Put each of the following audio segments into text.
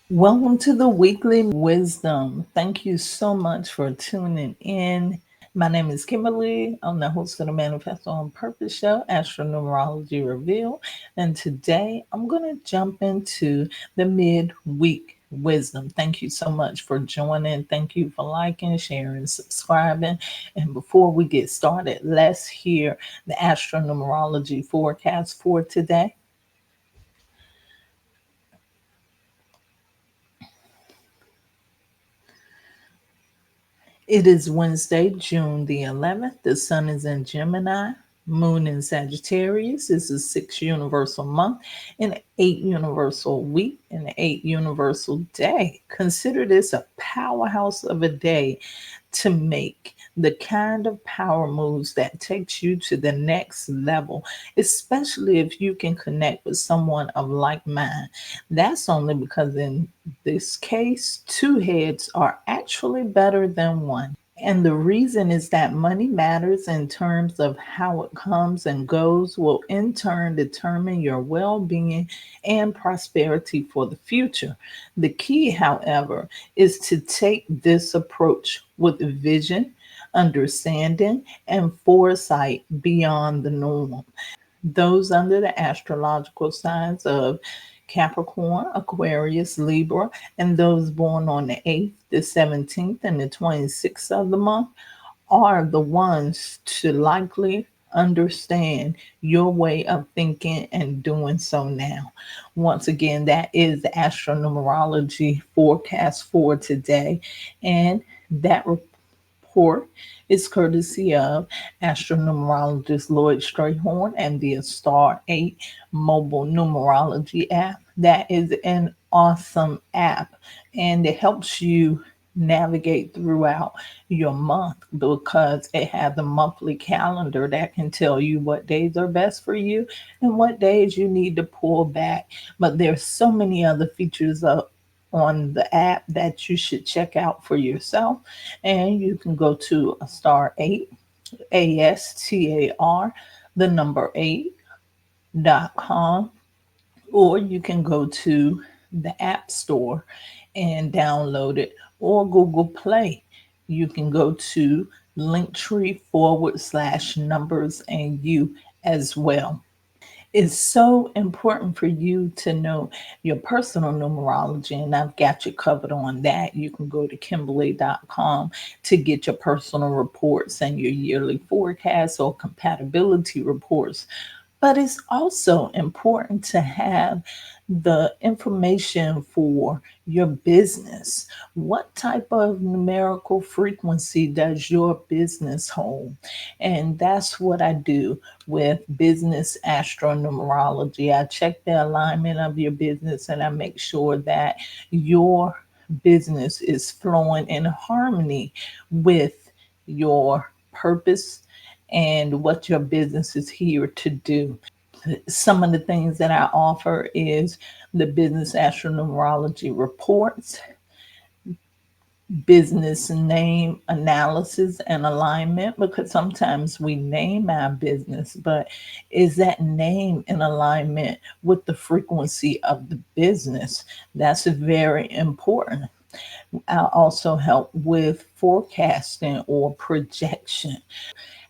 Welcome to the weekly wisdom. Thank you so much for tuning in. My name is Kimbaley. I'm the host of the Manifesto on Purpose show, Astro-Numerology Reveal. And today I'm going to jump into the midweek wisdom. Thank you so much for joining. Thank you for liking, sharing, subscribing. And before we get started, let's hear the Astro-Numerology forecast for today. It is Wednesday, June the 11th. The sun is in Gemini, moon in Sagittarius. This is 6 universal month, an 8 universal week, and an 8 universal day. Consider this a powerhouse of a day to make the kind of power moves that takes you to the next level, especially if you can connect with someone of like mind. That's only because in this case, two heads are actually better than one. And the reason is that money matters in terms of how it comes and goes, will in turn determine your well being and prosperity for the future. The key, however, is to take this approach with vision, understanding, and foresight beyond the norm. Those under the astrological signs of Capricorn, Aquarius, Libra, and those born on the 8th, the 17th, and the 26th of the month are the ones to likely understand your way of thinking and doing so now. Once again, that is the astronumerology forecast for today. And that report is courtesy of astronumerologist Lloyd Strayhorn and the Star 8 mobile numerology app. That is an awesome app and it helps you navigate throughout your month because it has a monthly calendar that can tell you what days are best for you and what days you need to pull back. But there's so many other features on the app that you should check out for yourself. And you can go to a star 8, ASTAR, the number 8.com, or you can go to the App Store and download it, or Google Play. You can go to Linktree /numbers and you as well. It's so important for you to know your personal numerology, and I've got you covered on that. You can go to Kimbaley.com to get your personal reports and your yearly forecasts or compatibility reports. But it's also important to have the information for your business. What type of numerical frequency does your business hold? And that's what I do with business astronumerology. I check the alignment of your business and I make sure that your business is flowing in harmony with your purpose and what your business is here to do. Some of the things that I offer is the business astronumerology reports, business name analysis and alignment, because sometimes we name our business, but is that name in alignment with the frequency of the business? That's very important. I also help with forecasting or projection.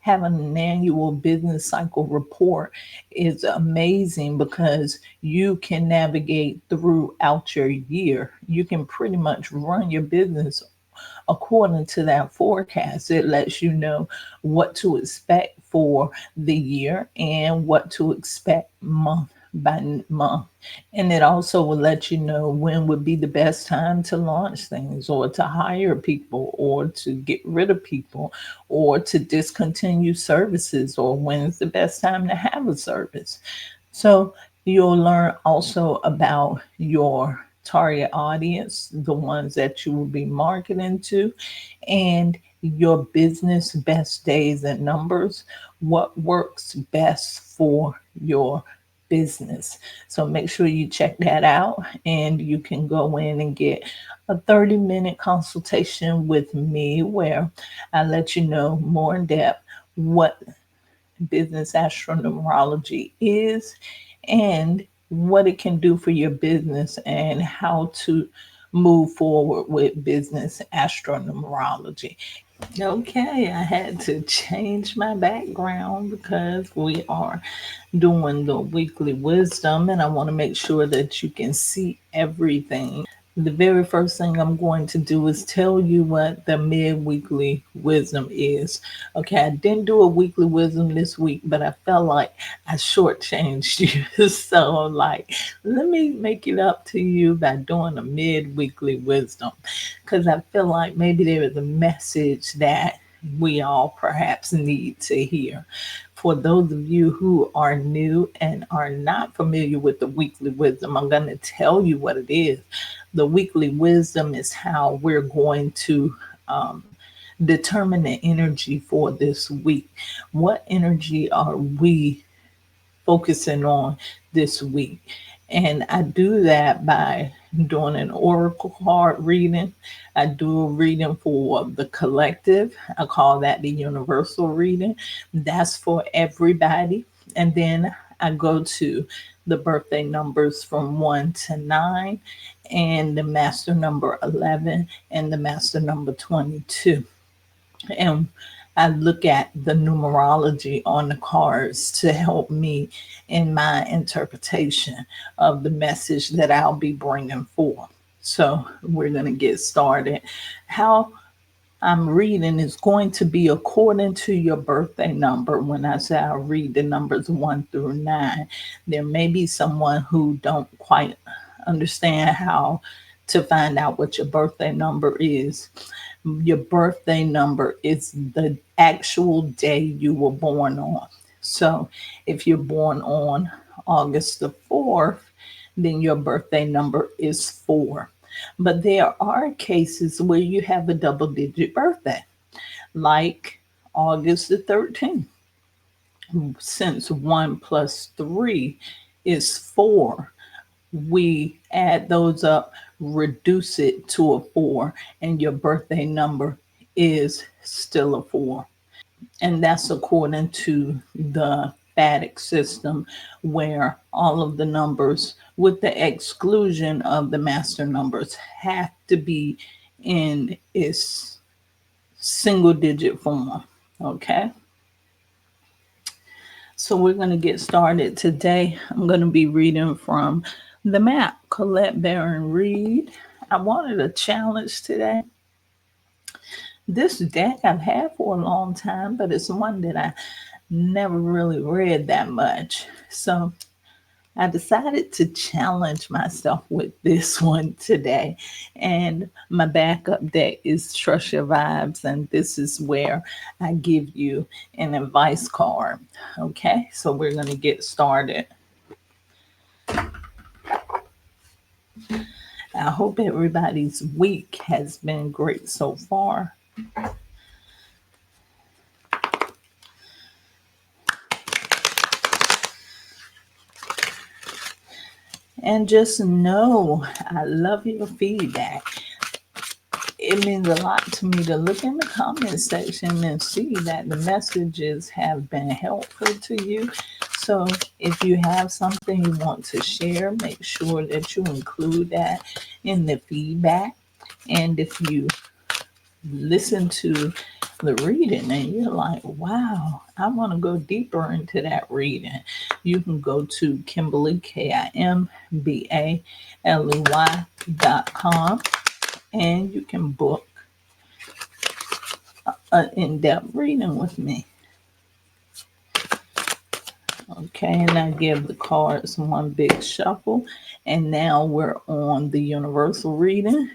Having an annual business cycle report is amazing because you can navigate throughout your year. You can pretty much run your business according to that forecast. It lets you know what to expect for the year and what to expect month by month. And it also will let you know when would be the best time to launch things or to hire people or to get rid of people or to discontinue services or when's the best time to have a service. So you'll learn also about your target audience, the ones that you will be marketing to, and your business best days and numbers, what works best for your business. So make sure you check that out and you can go in and get a 30-minute consultation with me where I let you know more in depth what business astronumerology is and what it can do for your business and how to move forward with business astronumerology. Okay, I had to change my background because we are doing the weekly wisdom and I want to make sure that you can see everything. The very first thing I'm going to do is tell you what the mid-weekly wisdom is. Okay, I didn't do a weekly wisdom this week, but I felt like I shortchanged you. So I'm like, let me make it up to you by doing a mid-weekly wisdom. Because I feel like maybe there is a message that we all perhaps need to hear. For those of you who are new and are not familiar with the weekly wisdom, I'm going to tell you what it is. The weekly wisdom is how we're going to determine the energy for this week. What energy are we focusing on this week? And I do that by doing an oracle card reading. I do a reading for the collective. I call that the universal reading. That's for everybody. And then I go to the birthday numbers from 1 to 9 and the master number 11 and the master number 22. And I look at the numerology on the cards to help me in my interpretation of the message that I'll be bringing forth. So we're going to get started. How I'm reading is going to be according to your birthday number. When I say I read the numbers 1 through 9, there may be someone who don't quite understand how to find out what your birthday number is. Your birthday number is the actual day you were born on. So if you're born on August the 4th, then your birthday number is 4. But there are cases where you have a double digit birthday, like August the 13th. Since 1 plus 3 is 4, we add those up, reduce it to a 4, and your birthday number is still a 4. And that's according to the phatic system, where all of the numbers, with the exclusion of the master numbers, have to be in its single digit form. Okay. So we're going to get started today. I'm going to be reading from the map, Colette Baron Reed. I wanted a challenge today. This deck I've had for a long time, but it's one that I never really read that much. So I decided to challenge myself with this one today. And my backup deck is Trust Your Vibes. And this is where I give you an advice card. Okay, so we're going to get started. I hope everybody's week has been great so far. And just know I love your feedback. It means a lot to me to look in the comment section and see that the messages have been helpful to you. So if you have something you want to share, make sure that you include that in the feedback. And if you listen to the reading and you're like, wow, I want to go deeper into that reading, you can go to Kimbaley, KIMBALEY.com, and you can book an in-depth reading with me. Okay, and I give the cards one big shuffle, and now we're on the universal reading.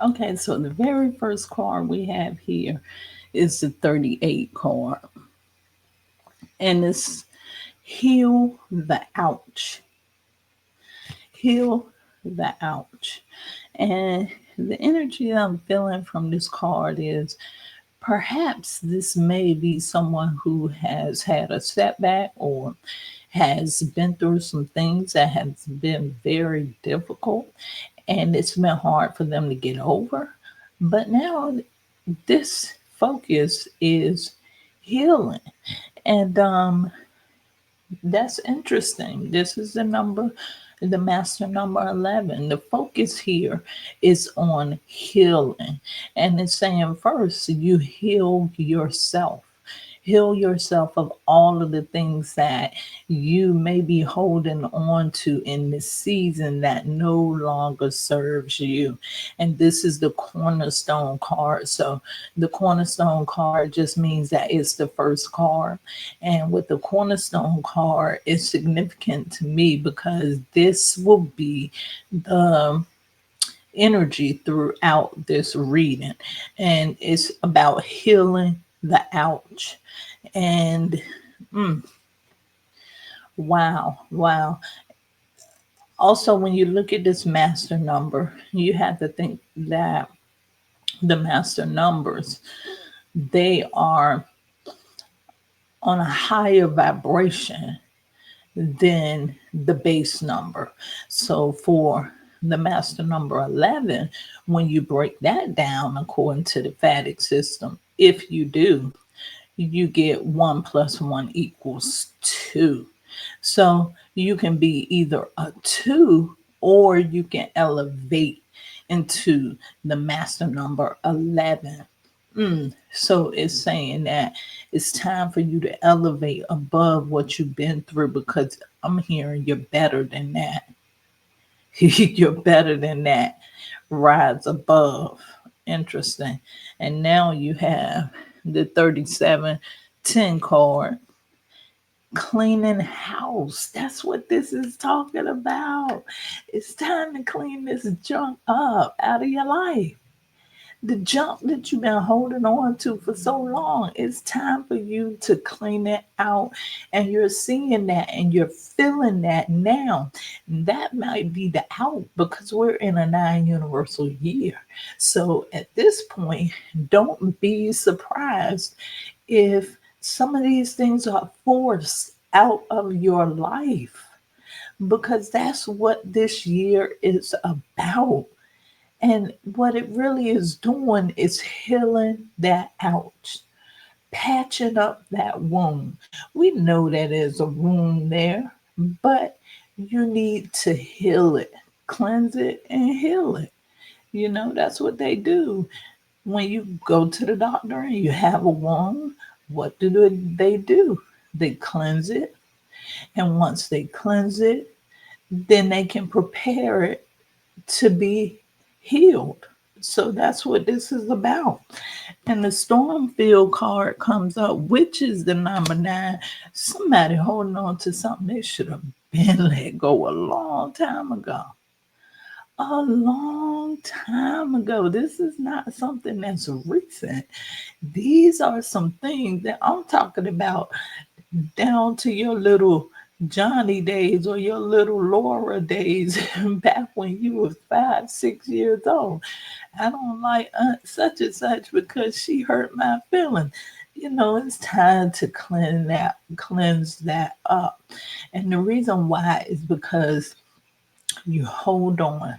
Okay, so the very first card we have here is the 38 card. And it's heal the ouch. Heal the ouch. And the energy that I'm feeling from this card is perhaps this may be someone who has had a setback or has been through some things that has been very difficult, and it's been hard for them to get over. But now this focus is healing. And that's interesting. This is the number, the master number 11. The focus here is on healing. And it's saying first, you heal yourself. Heal yourself of all of the things that you may be holding on to in this season that no longer serves you. And this is the cornerstone card. So the cornerstone card just means that it's the first card. And with the cornerstone card, it's significant to me because this will be the energy throughout this reading. And it's about healing the ouch. And wow. Also, when you look at this master number, you have to think that the master numbers, they are on a higher vibration than the base number. So for the master number 11, when you break that down according to the Vedic system, if you do, you get 1 plus 1 equals 2. So you can be either a 2 or you can elevate into the master number 11. So it's saying that it's time for you to elevate above what you've been through, because I'm hearing you're better than that. You're better than that. Rise above. Interesting. And now you have the 3710 card. Cleaning house. That's what this is talking about. It's time to clean this junk up out of your life. The junk that you've been holding on to for so long, it's time for you to clean it out. And you're seeing that and you're feeling that now. That might be the out because we're in a 9 universal year. So at this point, don't be surprised if some of these things are forced out of your life, because that's what this year is about. And what it really is doing is healing that ouch, patching up that wound. We know that there's a wound there, but you need to heal it, cleanse it, and heal it. You know, that's what they do. When you go to the doctor and you have a wound, what do they do? They cleanse it. And once they cleanse it, then they can prepare it to be healed. So that's what this is about. And the storm field card comes up, which is the number 9. Somebody holding on to something they should have been let go a long time ago. A long time ago. This is not something that's recent. These are some things that I'm talking about down to your little Johnny days or your little Laura days back when you was 5, 6 years old. I don't like such and such because she hurt my feelings. You know, it's time to cleanse that up. And the reason why is because you hold on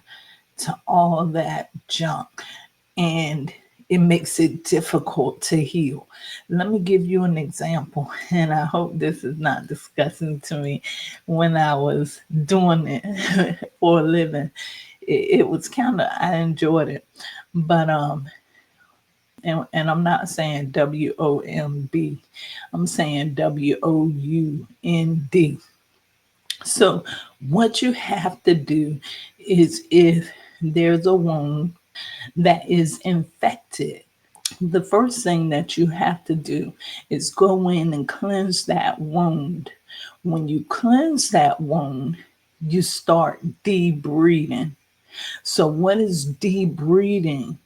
to all that junk and it makes it difficult to heal. Let me give you an example, and I hope this is not disgusting to me. When I was doing it for a living, it was kind of, I enjoyed it, but and I'm not saying WOMB, I'm saying WOUND. So what you have to do is, if there's a wound that is infected, the first thing that you have to do is go in and cleanse that wound. When you cleanse that wound, you start debreeding. So what is debreeding?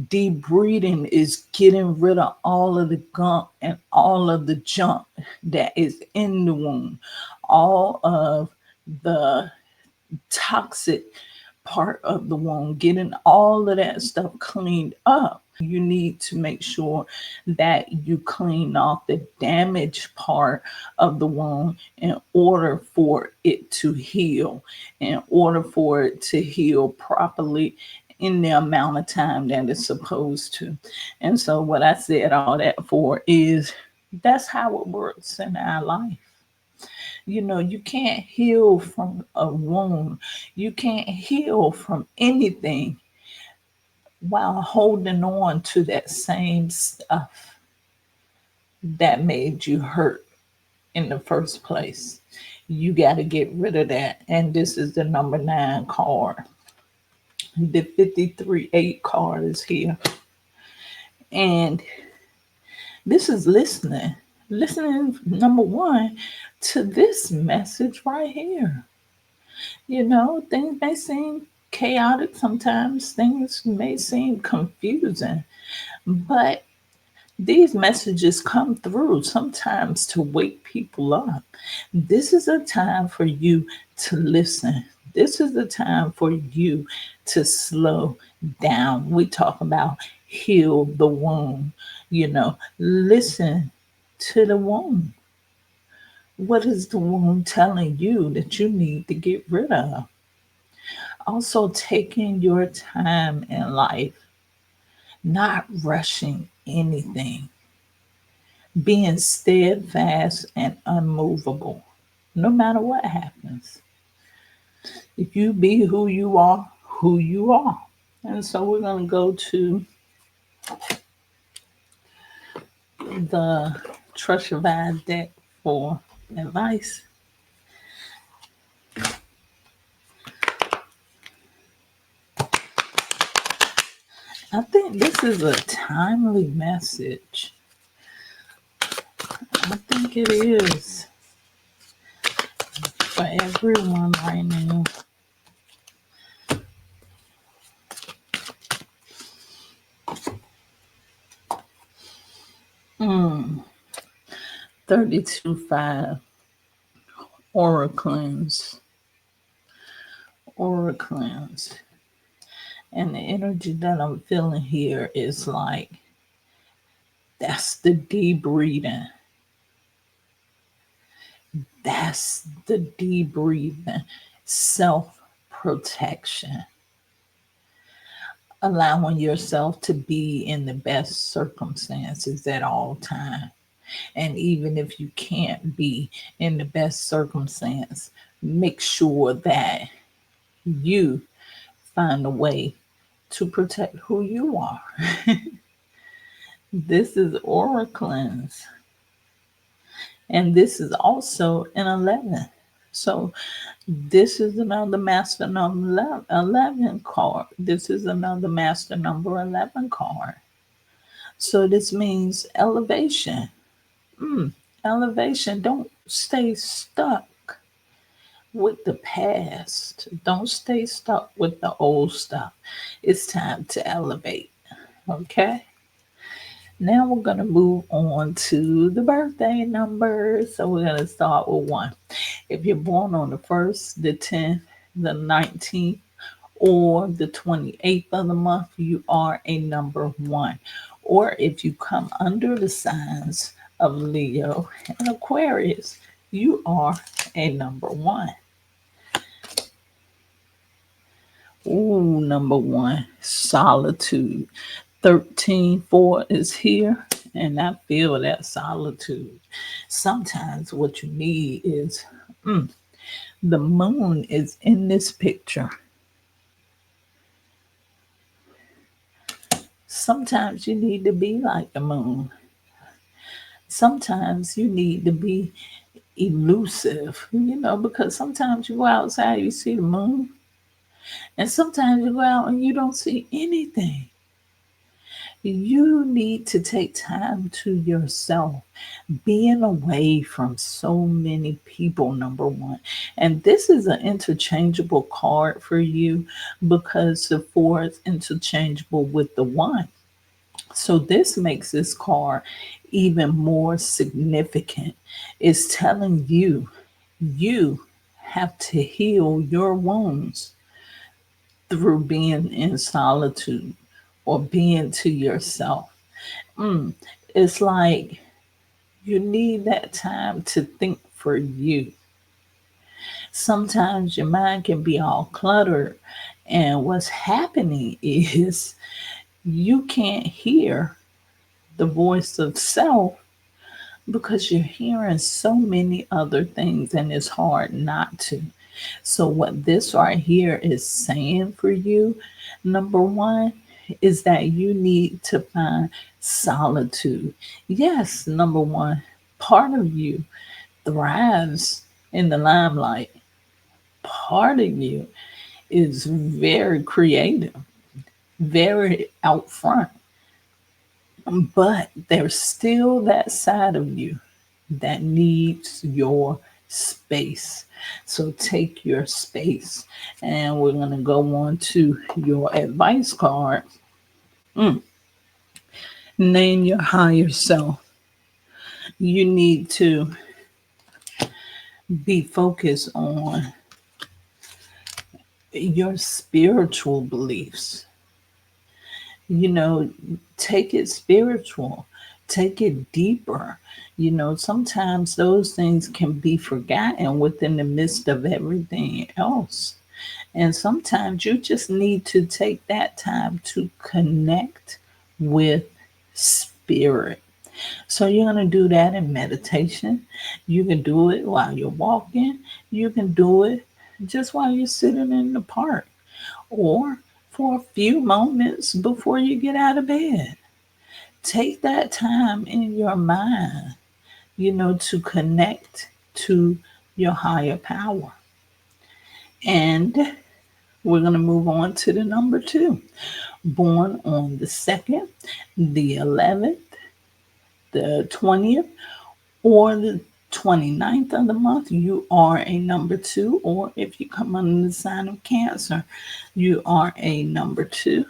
Debreeding is getting rid of all of the gunk and all of the junk that is in the wound, all of the toxic part of the wound, getting all of that stuff cleaned up. You need to make sure that you clean off the damaged part of the wound in order for it to heal, in order for it to heal properly in the amount of time that it's supposed to. And so, what I said all that for is that's how it works in our life. You know, you can't heal from a wound, you can't heal from anything while holding on to that same stuff that made you hurt in the first place. You got to get rid of that. And this is the number 9 card. The 53-8 card is here. And this is listening. Listening, number 1, to this message right here. You know, things may seem chaotic sometimes, things may seem confusing, but these messages come through sometimes to wake people up. This is a time for you to listen. This is a time for you to slow down. We talk about heal the wound. You know, listen to the wound. What is the wound telling you that you need to get rid of? Also, taking your time in life, not rushing anything, being steadfast and unmovable, no matter what happens. If you be who you are, who you are. And so we're going to go to the Trust Your Vibe deck for advice. I think this is a timely message. I think it is for everyone right now. Mm. 32-5 Aura Cleanse. Aura Cleanse. And the energy that I'm feeling here is like, that's the debriefing. That's the debriefing. Self-protection. Allowing yourself to be in the best circumstances at all times. And even if you can't be in the best circumstance, make sure that you find a way to protect who you are. This is Aura Cleanse. And this is also an 11. So this is another master number 11 card. This is another master number 11 card. So this means elevation. Elevation. Don't stay stuck with the past. Don't stay stuck with the old stuff. It's time to elevate. Okay? Now we're going to move on to the birthday numbers. So we're going to start with 1. If you're born on the 1st, the 10th, the 19th, or the 28th of the month, you are a number 1. Or if you come under the signs of Leo and Aquarius, you are a number 1. Ooh, number 1, solitude. 13-4 is here, and I feel that solitude. Sometimes what you need is the moon is in this picture. Sometimes you need to be like the moon. Sometimes you need to be elusive, because sometimes you go outside, you see the moon, and sometimes you go out and you don't see anything. You need to take time to yourself, being away from so many people, number 1. And this is an interchangeable card for you because the 4 is interchangeable with the 1. So this makes this card even more significant. It's telling you, you have to heal your wounds. through being in solitude or being to yourself. It's like you need that time to think for you. Sometimes your mind can be all cluttered, and what's happening is you can't hear the voice of self because you're hearing so many other things, and it's hard not to. So, what this right here is saying for you, number one, is that you need to find solitude. Yes, number one, part of you thrives in the limelight. Part of you is very creative, very out front, but there's still that side of you that needs your space. So take your space. And we're going to go on to your advice card. Name your higher self. You need to be focused on your spiritual beliefs. You know, take it spiritual, take it deeper. You know, sometimes those things can be forgotten within the midst of everything else. And sometimes you just need to take that time to connect with spirit. So you're going to do that in meditation. You can do it while you're walking. You can do it just while you're sitting in the park or for a few moments before you get out of bed. Take that time in your mind, to connect to your higher power. And we're going to move on to the number two. Born on the 2nd, the 11th, the 20th, or the 29th of the month, you are a number two. Or if you come under the sign of Cancer, you are a number two.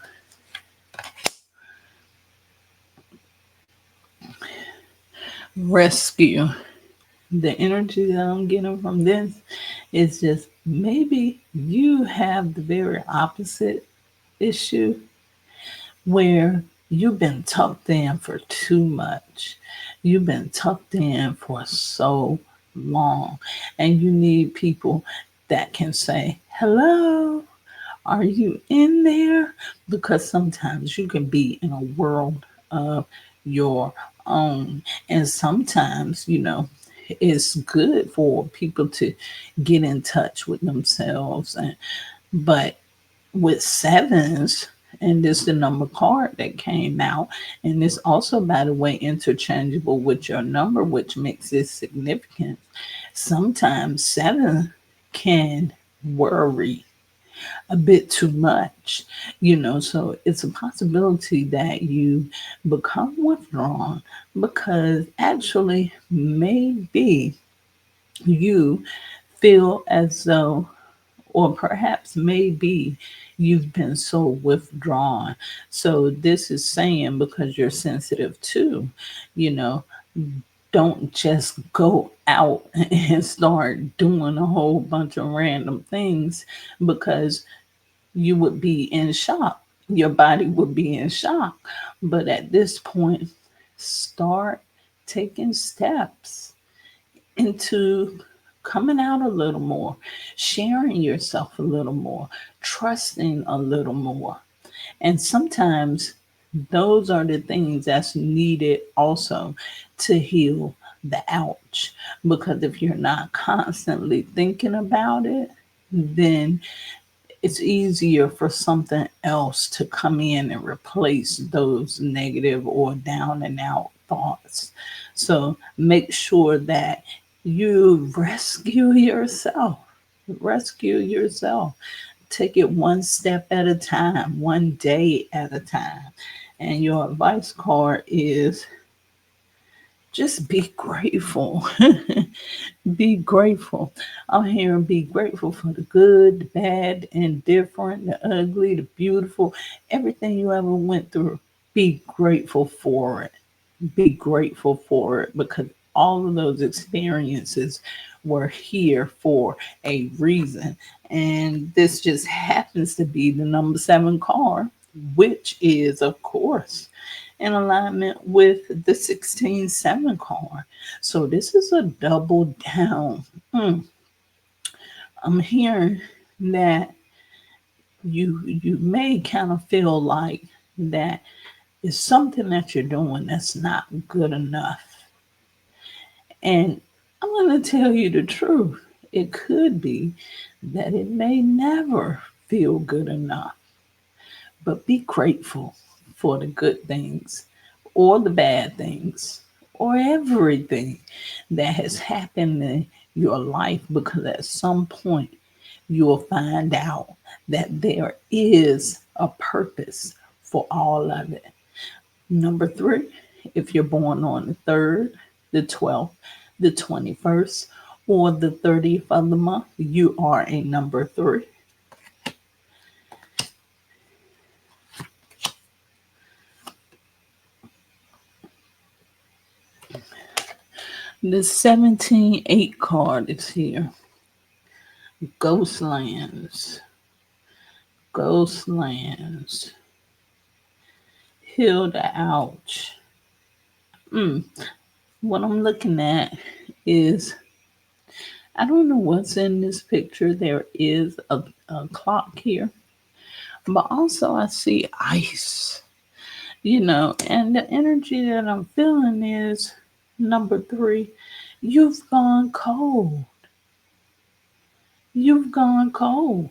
Rescue. The energy that I'm getting from this is just maybe you have the very opposite issue where you've been tucked in for too much. You've been tucked in for so long, and you need people that can say, hello, are you in there? Because sometimes you can be in a world of your own. And sometimes, it's good for people to get in touch with themselves. But with sevens, and this is the number card that came out, and it's also, by the way, interchangeable with your number, which makes it significant. Sometimes seven can worry a bit too much, so it's a possibility that you become withdrawn because actually maybe you feel as though, or perhaps maybe you've been so withdrawn. So this is saying, because you're sensitive too, you know, don't just go out and start doing a whole bunch of random things because you would be in shock. Your body would be in shock. But at this point, start taking steps into coming out a little more, sharing yourself a little more, trusting a little more. And sometimes those are the things that's needed also to heal the ouch. Because if you're not constantly thinking about it, then it's easier for something else to come in and replace those negative or down and out thoughts. So make sure that you rescue yourself. Rescue yourself. Take it one step at a time, one day at a time. And your advice card is just be grateful. Be grateful. I'm here and be grateful for the good, the bad, the indifferent, the ugly, the beautiful, everything you ever went through. Be grateful for it. Be grateful for it because all of those experiences we're here for a reason. And this just happens to be the number 7 card, which is, of course, in alignment with the 16-7 card. So this is a double down. I'm hearing that you may kind of feel like that is something that you're doing that's not good enough. And I'm going to tell you the truth. It could be that it may never feel good enough, but be grateful for the good things or the bad things or everything that has happened in your life, because at some point you'll find out that there is a purpose for all of it. Number 3, if you're born on the 3rd, the 12th, the 21st, or the 30th of the month, you are a number 3. The 17-8 card is here. Ghostlands. Ghostlands. Heal the ouch. What I'm looking at is, I don't know what's in this picture. There is a clock here, but also I see ice, and the energy that I'm feeling is number 3. You've gone cold. You've gone cold.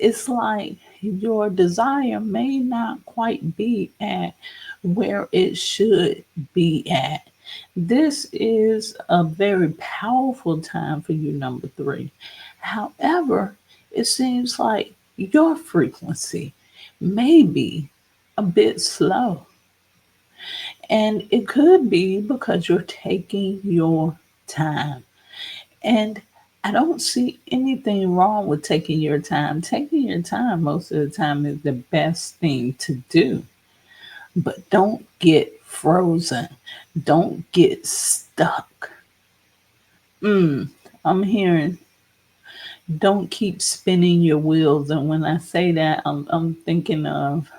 It's like your desire may not quite be at where it should be at. This is a very powerful time for you, number 3. However, it seems like your frequency may be a bit slow. And it could be because you're taking your time. And I don't see anything wrong with taking your time. Taking your time most of the time is the best thing to do. But don't get frozen. Don't get stuck. I'm hearing, don't keep spinning your wheels. And when I say that, I'm thinking of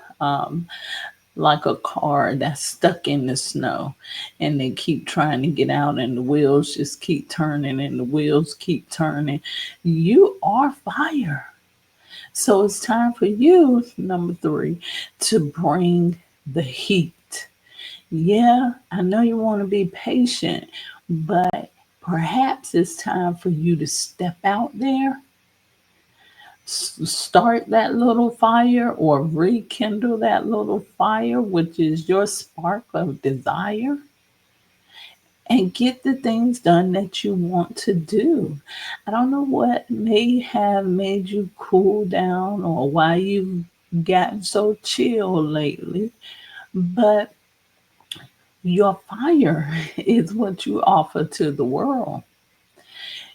like a car that's stuck in the snow and they keep trying to get out and the wheels just keep turning and the wheels keep turning. You are fire. So it's time for you, number 3, to bring the heat. Yeah, I know you want to be patient, but perhaps it's time for you to step out there, start that little fire or rekindle that little fire, which is your spark of desire, and get the things done that you want to do. I don't know what may have made you cool down or why you've gotten so chill lately, but your fire is what you offer to the world.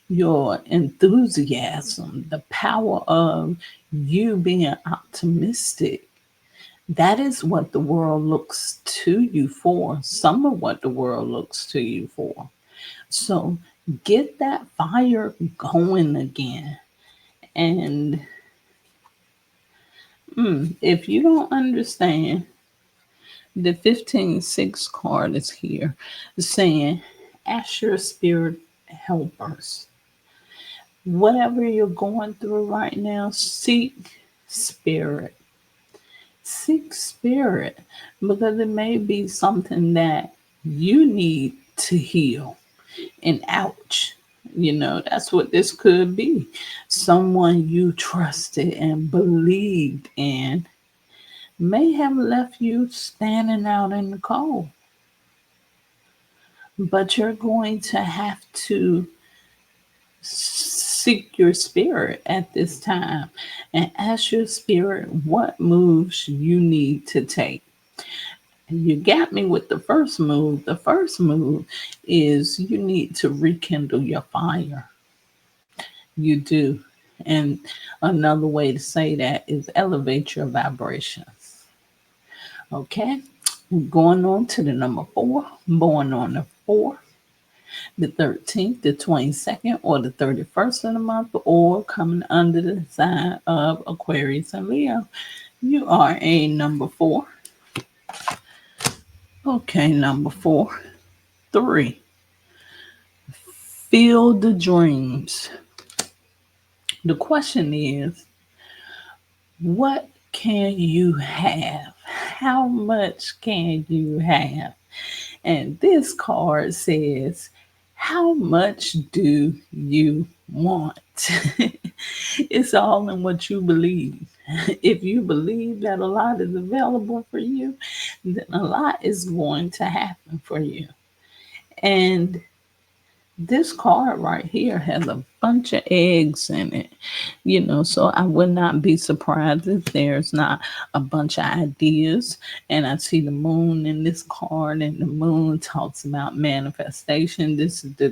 Your enthusiasm, the power of you being optimistic. That is what the world looks to you for. Some of what the world looks to you for. So get that fire going again. And if you don't understand, the 15-6 card is here saying, ask your spirit helpers. Whatever you're going through right now, seek spirit. Seek spirit, because it may be something that you need to heal. And ouch, that's what this could be. Someone you trusted and believed in may have left you standing out in the cold. But you're going to have to seek your spirit at this time and ask your spirit what moves you need to take. You got me with the first move. The first move is you need to rekindle your fire. You do. And another way to say that is elevate your vibrations. Okay? Going on to the number 4, born on the 4th. the 13th, the 22nd, or the 31st of the month, or coming under the sign of Aquarius and Leo. You are a number 4. Okay, number 4. 3. Feel the dreams. The question is, what can you have? How much can you have? And this card says, how much do you want? It's all in what you believe. If you believe that a lot is available for you, then a lot is going to happen for you. And this card right here has a bunch of eggs in it, so I would not be surprised if there's not a bunch of ideas. And I see the moon in this card, and the moon talks about manifestation. This is the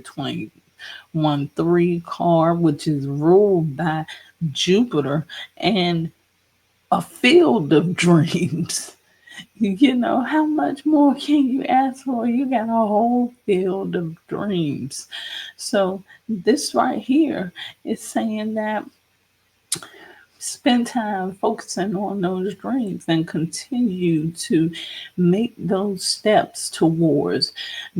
21-3 card, which is ruled by Jupiter and a field of dreams. How much more can you ask for? You got a whole field of dreams. So this right here is saying that spend time focusing on those dreams and continue to make those steps towards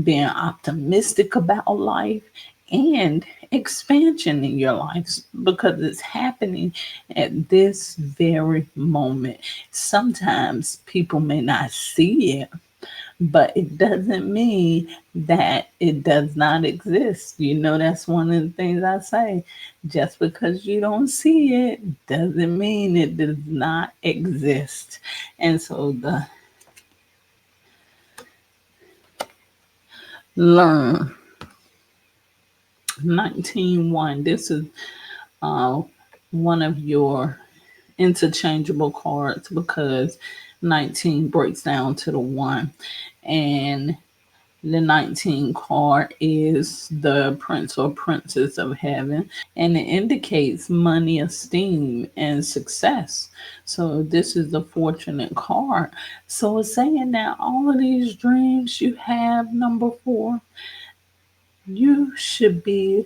being optimistic about life and expansion in your life, because it's happening at this very moment. Sometimes people may not see it, but it doesn't mean that it does not exist. That's one of the things I say. Just because you don't see it doesn't mean it does not exist. And so the learn 19-1. This is one of your interchangeable cards, because 19 breaks down to the 1. And the 19 card is the Prince or Princess of Heaven, and it indicates money, esteem, and success. So this is a fortunate card. So it's saying that all of these dreams you have, number 4, you should be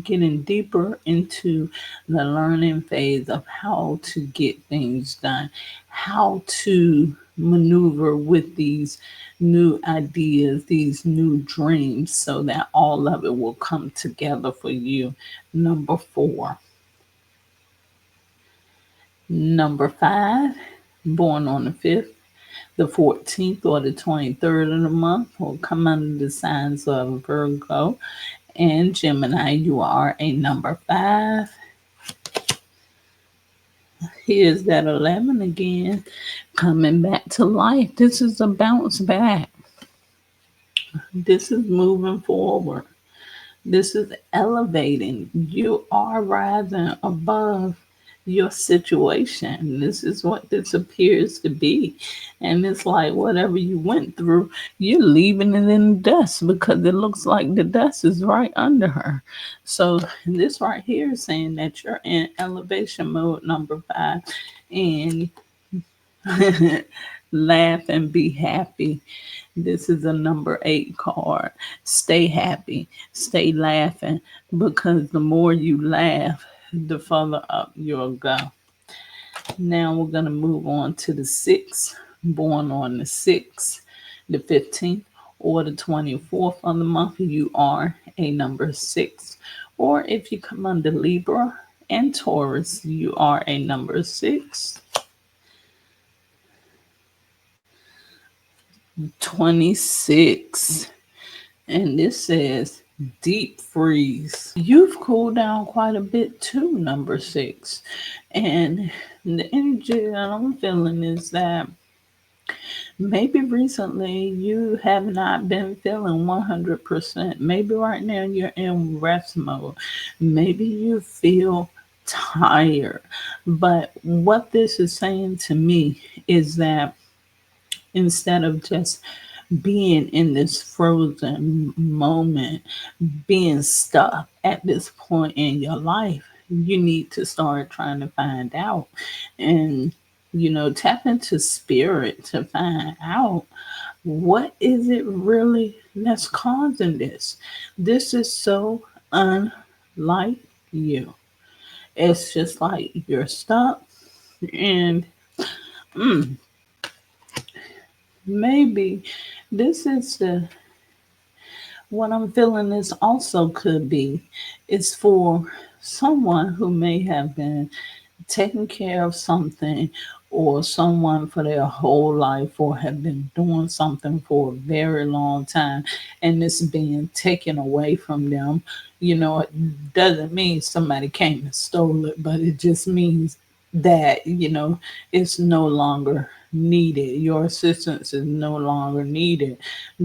getting deeper into the learning phase of how to get things done, how to maneuver with these new ideas, these new dreams, so that all of it will come together for you. Number 4. Number 5, born on the 5th, the 14th, or the 23rd of the month, will come under the signs of Virgo and Gemini. You are a number 5. Here's that 11 again, coming back to life. This is a bounce back. This is moving forward. This is elevating. You are rising above your situation. This is what this appears to be. And it's like whatever you went through, you're leaving it in the dust, because it looks like the dust is right under her. So this right here is saying that you're in elevation mode, number 5, and laugh and be happy. This is a number 8 card. Stay happy, stay laughing, because the more you laugh, the further up you'll go. Now we're going to move on to the 6th, born on the 6th, the 15th, or the 24th of the month. You are a number 6. Or if you come under Libra and Taurus, you are a number 6. 26. And this says deep freeze. You've cooled down quite a bit too, number 6. And the energy that I'm feeling is that maybe recently you have not been feeling 100%. Maybe right now you're in rest mode. Maybe you feel tired. But what this is saying to me is that instead of just being in this frozen moment, being stuck at this point in your life, you need to start trying to find out and, tap into spirit to find out What is it really that's causing this? This is so unlike you. It's just like you're stuck, and maybe this is the what I'm feeling this also could be is for someone who may have been taking care of something or someone for their whole life or have been doing something for a very long time and it's being taken away from them. It doesn't mean somebody came and stole it, but it just means that, it's no longer needed. Your assistance is no longer needed,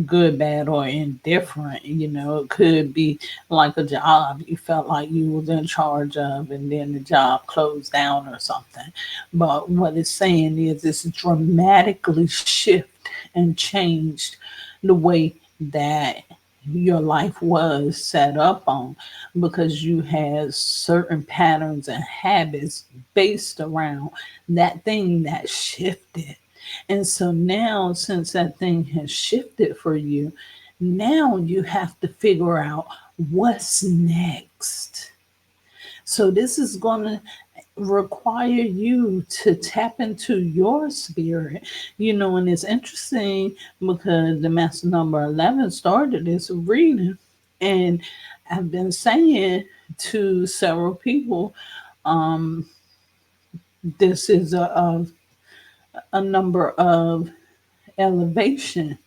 good, bad, or indifferent. It could be like a job you felt like you was in charge of and then the job closed down or something. But what it's saying is it's dramatically shift and changed the way that your life was set up on, because you had certain patterns and habits based around that thing that shifted. And so now, since that thing has shifted for you, now you have to figure out what's next. So this is going to require you to tap into your spirit, and it's interesting because the master number 11 started this reading, and I've been saying to several people, this is a number of elevation,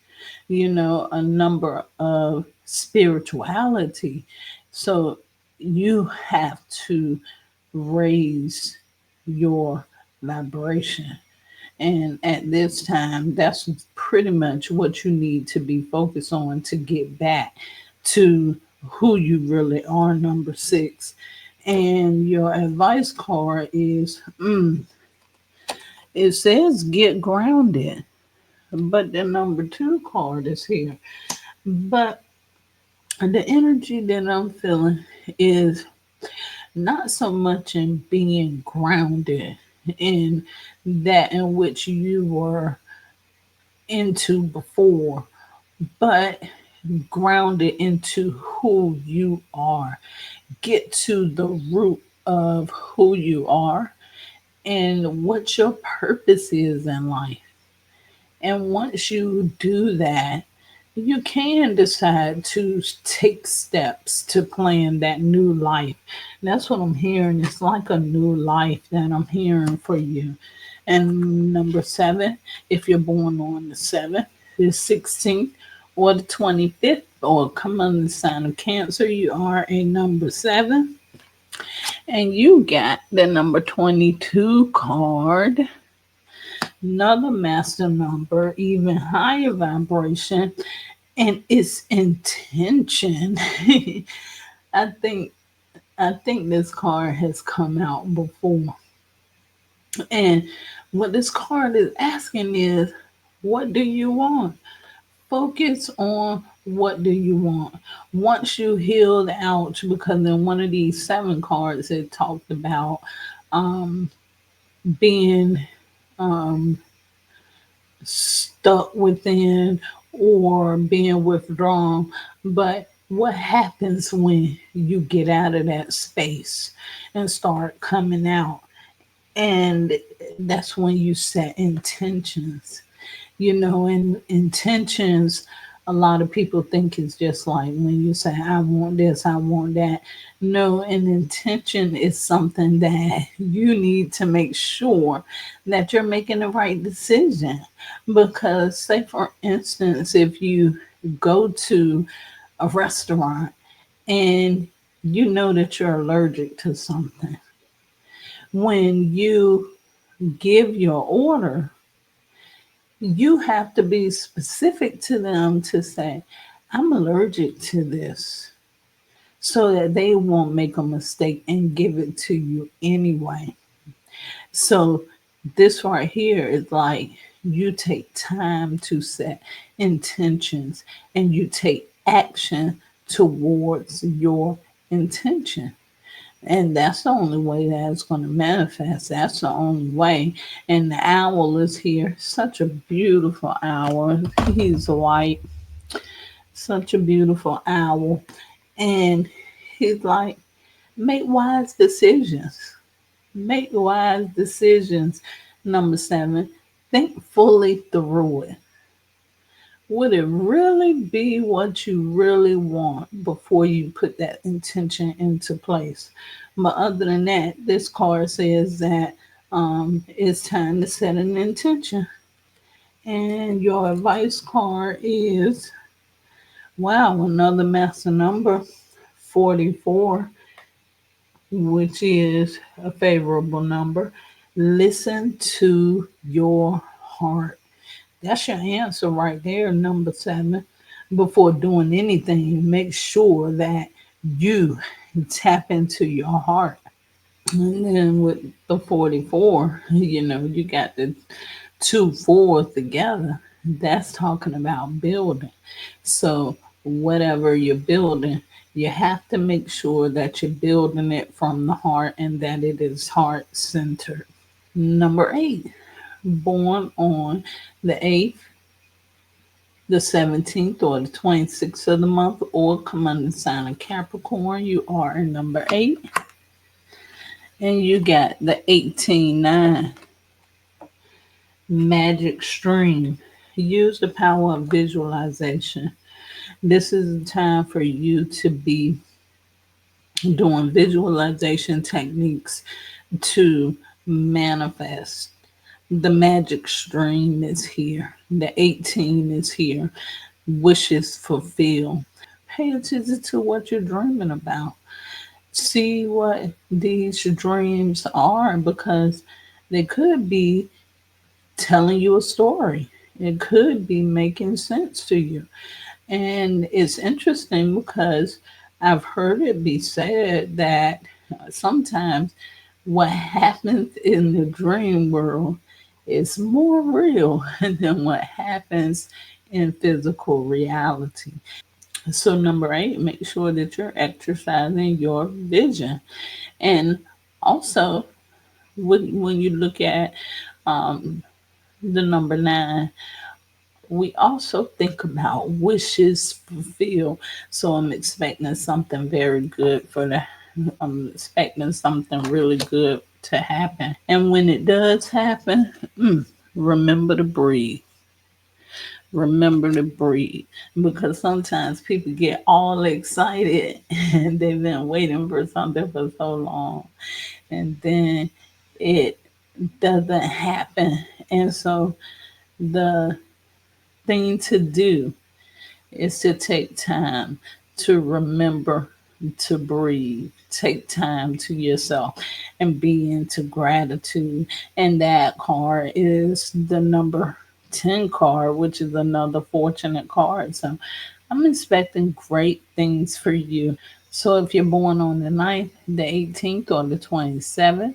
a number of spirituality. So you have to raise your vibration. And at this time, that's pretty much what you need to be focused on to get back to who you really are, number 6. And your advice card is it says get grounded, but the number 2 card is here. But the energy that I'm feeling is not so much in being grounded in that in which you were into before, but grounded into who you are. Get to the root of who you are and what your purpose is in life. And once you do that, you can decide to take steps to plan that new life. That's what I'm hearing. It's like a new life that I'm hearing for you. And number 7, if you're born on the 7th, the 16th, or the 25th, or come under the sign of Cancer, you are a number 7. And you got the number 22 card, another master number, even higher vibration, and its intention. I think I think this card has come out before. And what this card is asking is, what do you want? Focus on what do you want. Once you healed out, because in one of these 7 cards it talked about being stuck within or being withdrawn. But what happens when you get out of that space and start coming out? And that's when you set intentions. And intentions, a lot of people think it's just like when you say, I want this, I want that. No, an intention is something that you need to make sure that you're making the right decision. Because, say, for instance, if you go to a restaurant and you know that you're allergic to something, when you give your order, you have to be specific to them to say, I'm allergic to this, so that they won't make a mistake and give it to you anyway. So this right here is like you take time to set intentions and you take action towards your intention. And that's the only way that it's going to manifest. That's the only way. And the owl is here. Such a beautiful owl. He's white. Such a beautiful owl. And he's like, make wise decisions. Make wise decisions. Number 7, think fully through it. Would it really be what you really want before you put that intention into place? But other than that, this card says that it's time to set an intention. And your advice card is, wow, another master number, 44, which is a favorable number. Listen to your heart. That's your answer right there, number 7. Before doing anything, make sure that you tap into your heart. And then with the 44, you got the 2 4s together. That's talking about building. So, whatever you're building, you have to make sure that you're building it from the heart and that it is heart centered. Number 8, born on the 8th, the 17th, or the 26th of the month, or come under the sign of Capricorn, you are in number 8. And you got the 18-9 magic stream. Use the power of visualization. This is the time for you to be doing visualization techniques to manifest. The magic stream is here. The 18 is here. Wishes fulfilled. Pay attention to what you're dreaming about. See what these dreams are, because they could be telling you a story. It could be making sense to you. And it's interesting because I've heard it be said that sometimes what happens in the dream world is more real than what happens in physical reality. So, number 8, make sure that you're exercising your vision. And also, when you look at the number 9, we also think about wishes fulfilled. So I'm expecting something very good I'm expecting something really good to happen. And when it does happen, remember to breathe. Remember to breathe. Because sometimes people get all excited and they've been waiting for something for so long. And then it doesn't happen. And so the thing to do is to take time to remember to breathe. Take time to yourself and be into gratitude. And that card is the number 10 card, which is another fortunate card. So I'm expecting great things for you. So if you're born on the 9th, the 18th, or the 27th,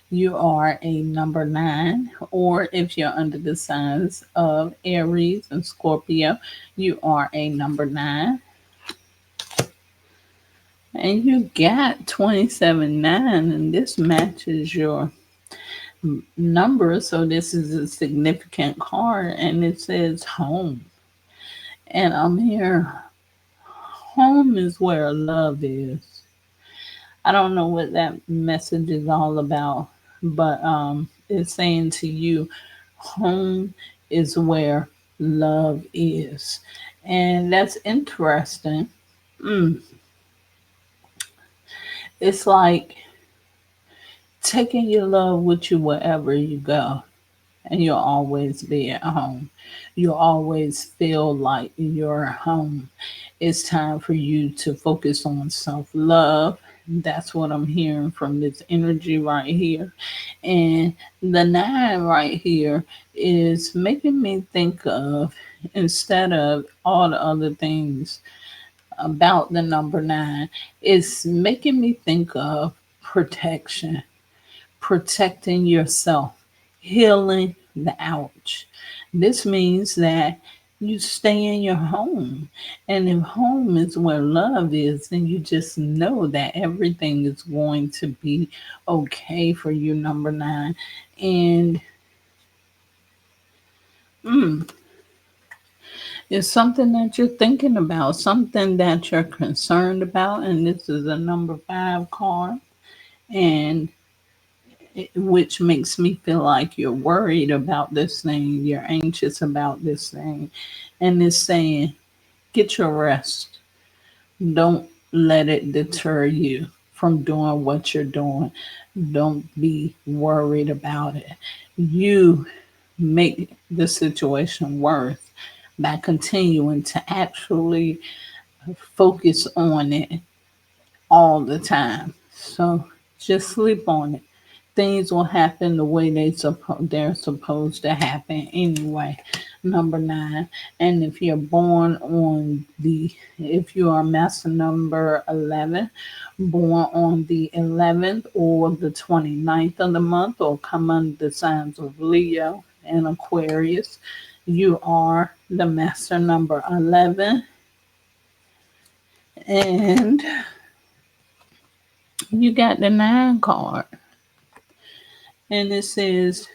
you are a number 9. Or if you're under the signs of Aries and Scorpio, you are a number 9. And you got 27-9, and this matches your number. So this is a significant card, and it says home. And I'm here. Home is where love is. I don't know what that message is all about, but it's saying to you, home is where love is. And that's interesting. It's like taking your love with you wherever you go, and you'll always be at home. You'll always feel like you're home. It's time for you to focus on self love. That's what I'm hearing from this energy right here. And the 9 right here is making me think of, instead of all the other things about the number 9, it's making me think of protection, protecting yourself, healing the ouch. This means that you stay in your home. And if home is where love is, then you just know that everything is going to be okay for you, number 9. And it's something that you're thinking about, something that you're concerned about. And this is a number 5 card. And which makes me feel like you're worried about this thing, you're anxious about this thing. And it's saying, get your rest. Don't let it deter you from doing what you're doing. Don't be worried about it. You make the situation worse by continuing to actually focus on it all the time. So just sleep on it. Things will happen the way they're supposed to happen anyway. Number 9. And if you're born if you are master number 11, born on the 11th or the 29th of the month, or come under the signs of Leo and Aquarius, you are the master number 11. And you got the 9 card. And it says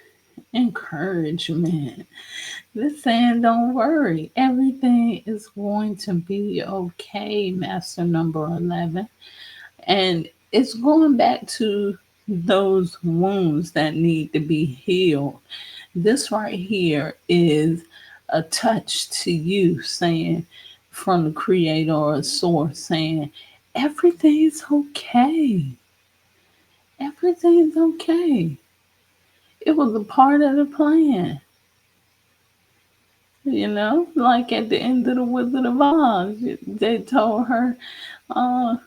encouragement. This saying, don't worry, everything is going to be okay, master number 11. And it's going back to those wounds that need to be healed. This right here is a touch to you, saying, from the creator or source, saying, everything's okay. Everything's okay. It was a part of the plan. Like at the end of the Wizard of Oz, they told her, uh,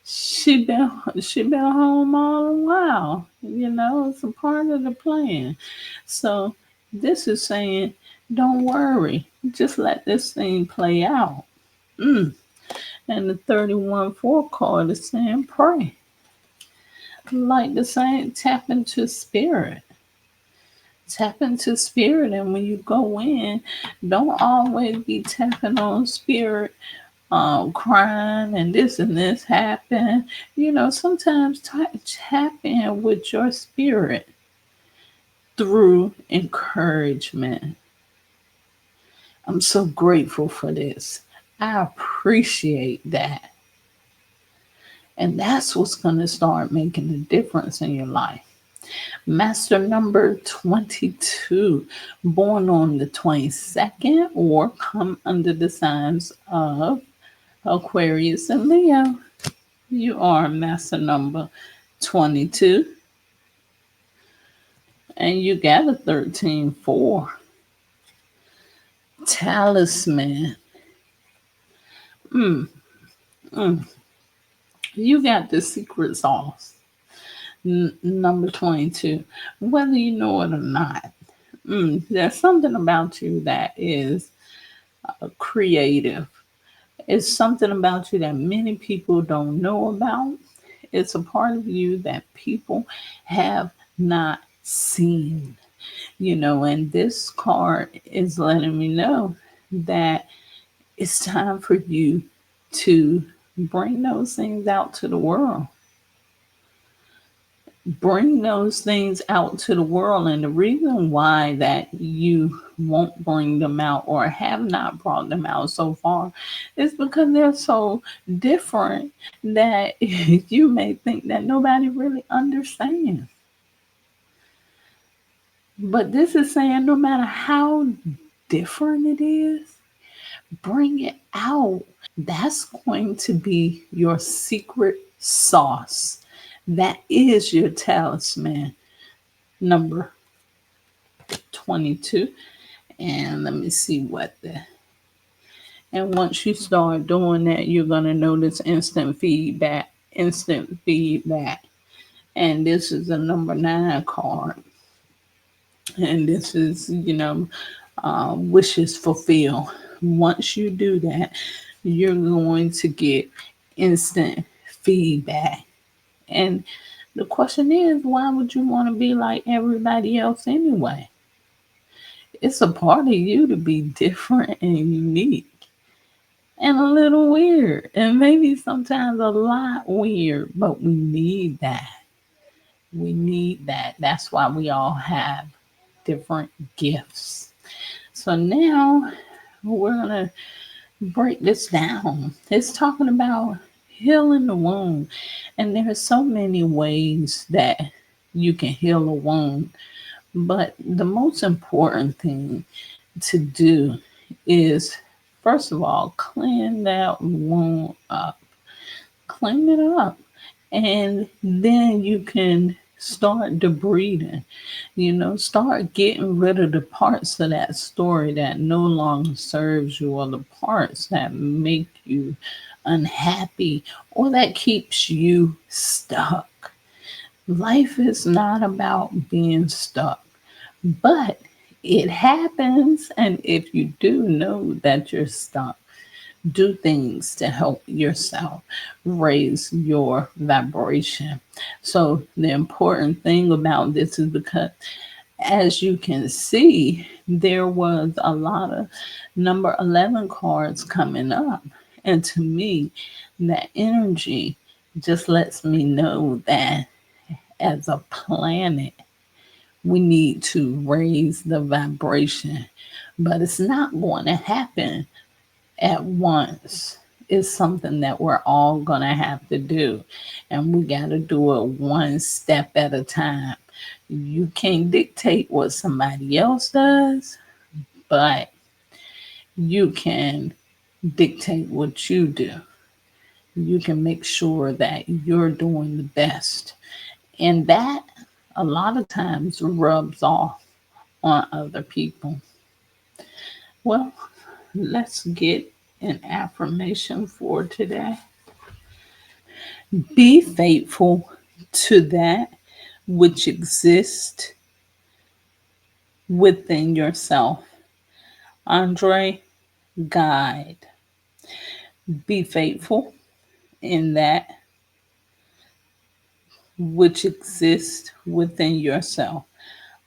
she been home all the while. It's a part of the plan. So this is saying, don't worry, just let this thing play out. And the 31-4 card is saying, pray. Like the saying, tap into spirit. Tap into spirit, and when you go in, don't always be tapping on spirit, crying and this happened. Sometimes tap in with your spirit through encouragement. I'm so grateful for this. I appreciate that. And that's what's going to start making a difference in your life. Master number 22, born on the 22nd or come under the signs of Aquarius and Leo. You are master number 22. And you got a 13-4. Talisman. You got the secret sauce. Number 22. Whether you know it or not, there's something about you that is creative. It's something about you that many people don't know about. It's a part of you that people have not seen. And this card is letting me know that it's time for you to bring those things out to the world. Bring those things out to the world. And the reason why that you won't bring them out or have not brought them out so far is because they're so different that you may think that nobody really understands. But this is saying, no matter how different it is, bring it out. That's going to be your secret sauce. That is your talisman, number 22. And let me see and once you start doing that, you're going to notice instant feedback. And this is a number 9 card. And this is, wishes fulfilled. Once you do that, you're going to get instant feedback. And the question is, why would you want to be like everybody else anyway? it's a part of you to be different and unique and a little weird, and maybe sometimes a lot weird, but we need that. We need that. That's why we all have different gifts. So now we're going to break this down. It's talking about healing the wound. And there are so many ways that you can heal a wound. But the most important thing to do is, first of all, clean that wound up. Clean it up. And then you can start debriding. Start getting rid of the parts of that story that no longer serves you, or the parts that make you unhappy, or that keeps you stuck. Life is not about being stuck, but it happens. And if you do know that you're stuck, do things to help yourself raise your vibration. So the important thing about this is, because as you can see, there was a lot of number 11 cards coming up. And to me, that energy just lets me know that as a planet, we need to raise the vibration. But it's not going to happen at once. Is something that we're all going to have to do. And we got to do it one step at a time. You can't dictate what somebody else does, but you can dictate what you do. You can make sure that you're doing the best. And that a lot of times rubs off on other people. Well, let's get an affirmation for today. Be faithful to that which exists within yourself. Andre Guide. Be faithful in that which exists within yourself.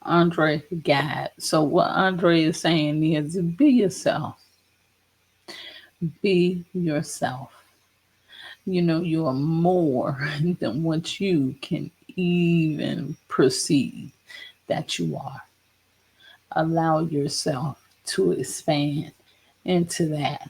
Andre Guide. So what Andre is saying is, be yourself. Be yourself. You are more than what you can even perceive that you are. Allow yourself to expand into that.